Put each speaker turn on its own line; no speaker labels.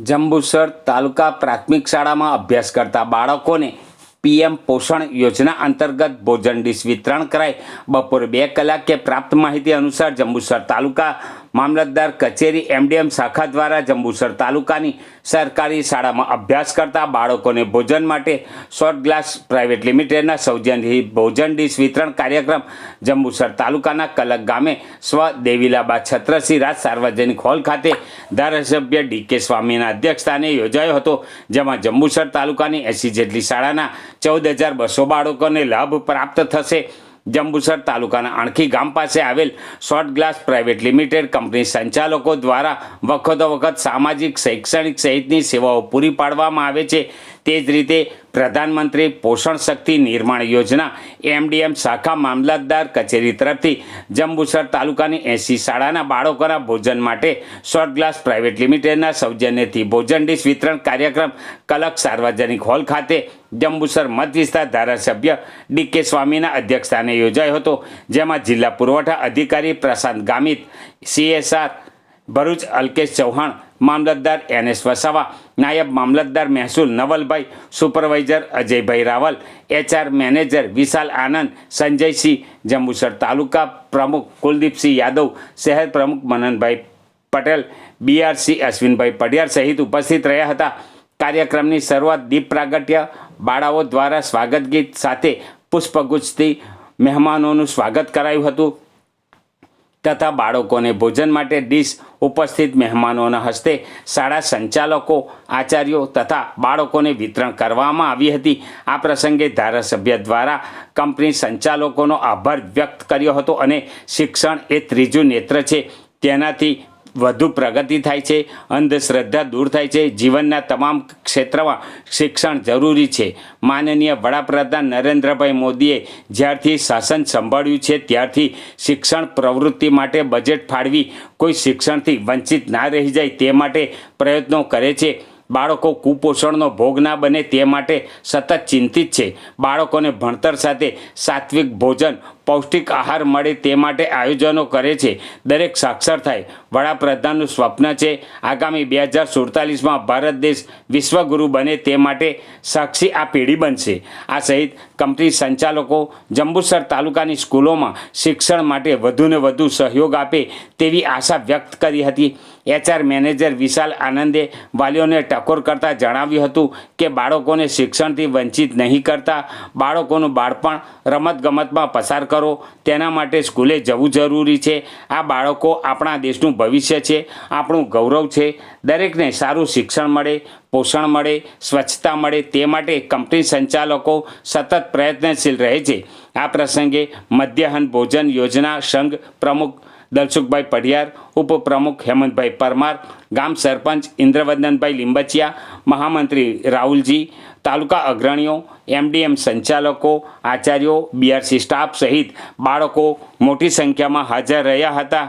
જંબુસર તાલુકા પ્રાથમિક શાળામાં અભ્યાસ કરતા બાળકોને પીએમ પોષણ યોજના અંતર્ગત ભોજન ડીશ વિતરણ કરાઈ બપોરે 2 કલાકે પ્રાપ્ત માહિતી અનુસાર જંબુસર તાલુકા મામલતદાર કચેરી એમડીએમ શાખા દ્વારા જંબુસર તાલુકાની સરકારી શાળામાં અભ્યાસ કરતા બાળકોને ભોજન માટે શોર્ટ ગ્લાસ પ્રાઇવેટ લિમિટેડના સૌજન્યથી ભોજન ડીશ વિતરણ કાર્યક્રમ જંબુસર તાલુકાના કલક ગામે સ્વ દેવીલાબા છત્રસિંહ રાજ સાર્વજનિક હોલ ખાતે ધારાસભ્ય ડીકે સ્વામીના અધ્યક્ષસ્થાને યોજાયો હતો, જેમાં જંબુસર તાલુકાની 80 જેટલી શાળાના 14,200 બાળકોને લાભ પ્રાપ્ત થશે। જંબુસર તાલુકાના અણખી ગામ પાસે આવેલ short glass private limited company સંચાલકો દ્વારા વખતો વખત સામાજિક શૈક્ષણિક સહિતની સેવાઓ પૂરી પાડવામાં આવે છે। તે જ રીતે પ્રધાનમંત્રી પોષણ શક્તિ નિર્માણ યોજના એમડીએમ શાખા મામલતદાર કચેરી તરફથી જંબુસર તાલુકાની 80 શાળાના બાળકોના ભોજન માટે શોર્ટ ગ્લાસ પ્રાઇવેટ લિમિટેડના સૌજન્યથી ભોજન ડીશ વિતરણ કાર્યક્રમ કલક સાર્વજનિક હોલ ખાતે જંબુસર મત વિસ્તાર ધારાસભ્ય ડીકે સ્વામીના અધ્યક્ષસ્થાને યોજાયો હતો, જેમાં જિલ્લા પુરવઠા અધિકારી પ્રશાંત ગામિત, સીએસઆર ભરૂચ અલ્કેશ ચૌહાણ, મામલતદાર એનએસ વસાવા, નાયબ મામલતદાર મહેસૂલ Navalbhai, supervisor Ajaybhai Raval, HR manager Vishal Anand, Sanjaysinh, Jambusar taluka પ્રમુખ કુલદીપસિંહ યાદવ, શહેર પ્રમુખ મનનભાઈ પટેલ, બીઆરસી અશ્વિનભાઈ પડિયાર સહિત ઉપસ્થિત રહ્યા હતા। કાર્યક્રમની શરૂઆત દીપ પ્રાગટ્ય, બાળાઓ દ્વારા સ્વાગત ગીત સાથે પુષ્પગુચ્છથી મહેમાનોનું સ્વાગત કરાયું હતું તથા બાળકોને ભોજન માટે ડીશ ઉપસ્થિત મહેમાનોના હસ્તે શાળા સંચાલકો, આચાર્યો તથા બાળકોને વિતરણ કરવામાં આવી હતી। આ પ્રસંગે ધારાસભ્ય દ્વારા કંપની સંચાલકોનો આભાર વ્યક્ત કર્યો હતો અને શિક્ષણ એ ત્રીજું નેત્ર છે, તેનાથી વધુ પ્રગતિ થાય છે, અંધશ્રદ્ધા દૂર થાય છે, જીવનના તમામ ક્ષેત્રમાં શિક્ષણ જરૂરી છે। માનનીય વડાપ્રધાન નરેન્દ્રભાઈ મોદીએ જ્યારથી શાસન સંભાળ્યું છે ત્યારથી શિક્ષણ પ્રવૃત્તિ માટે બજેટ ફાળવી કોઈ શિક્ષણથી વંચિત ના રહી જાય તે માટે પ્રયત્નો કરે છે। બાળકો કુપોષણનો ભોગ ના બને તે માટે સતત ચિંતિત છે। બાળકોને ભણતર સાથે સાત્વિક ભોજન, પૌષ્ટિક આહાર મળે તે માટે આયોજનો કરે છે। દરેક સાક્ષર થાય વડાપ્રધાનનું સ્વપ્ન છે। આગામી 2047માં ભારત દેશ વિશ્વગુરુ બને તે માટે સાક્ષી આ પેઢી બનશે। આ સહિત કંપની સંચાલકો જંબુસર તાલુકાની સ્કૂલોમાં શિક્ષણ માટે વધુને વધુ સહયોગ આપે તેવી આશા વ્યક્ત કરી હતી। એચઆર મેનેજર વિશાલ આનંદે વાલીઓને ટકોર કરતા જણાવ્યું હતું કે બાળકોને શિક્ષણથી વંચિત નહીં કરતા, બાળકોનું બાળપણ રમતગમતમાં પસાર કરો, તેના માટે સ્કૂલે જવું જરૂરી છે। આ બાળકો આપણા દેશનું ભવિષ્ય છે, આપણું ગૌરવ છે। દરેકને સારું શિક્ષણ મળે, પોષણ મળે, સ્વચ્છતા મળે તે માટે કંપની સંચાલકો સતત પ્રયત્નશીલ રહે છે। આ પ્રસંગે મધ્યાહન ભોજન યોજના સંઘ પ્રમુખ દલસુખભાઈ પઢિયાર, ઉપપ્રમુખ હેમંતભાઈ પરમાર, ગામ સરપંચ ઇન્દ્રવર્ધનભાઈ લીંબચિયા, મહામંત્રી રાહુલજી, તાલુકા અગ્રણીઓ, એમડીએમ સંચાલકો, આચાર્યો, બીઆરસી સ્ટાફ સહિત બાળકો મોટી સંખ્યામાં હાજર રહ્યા હતા।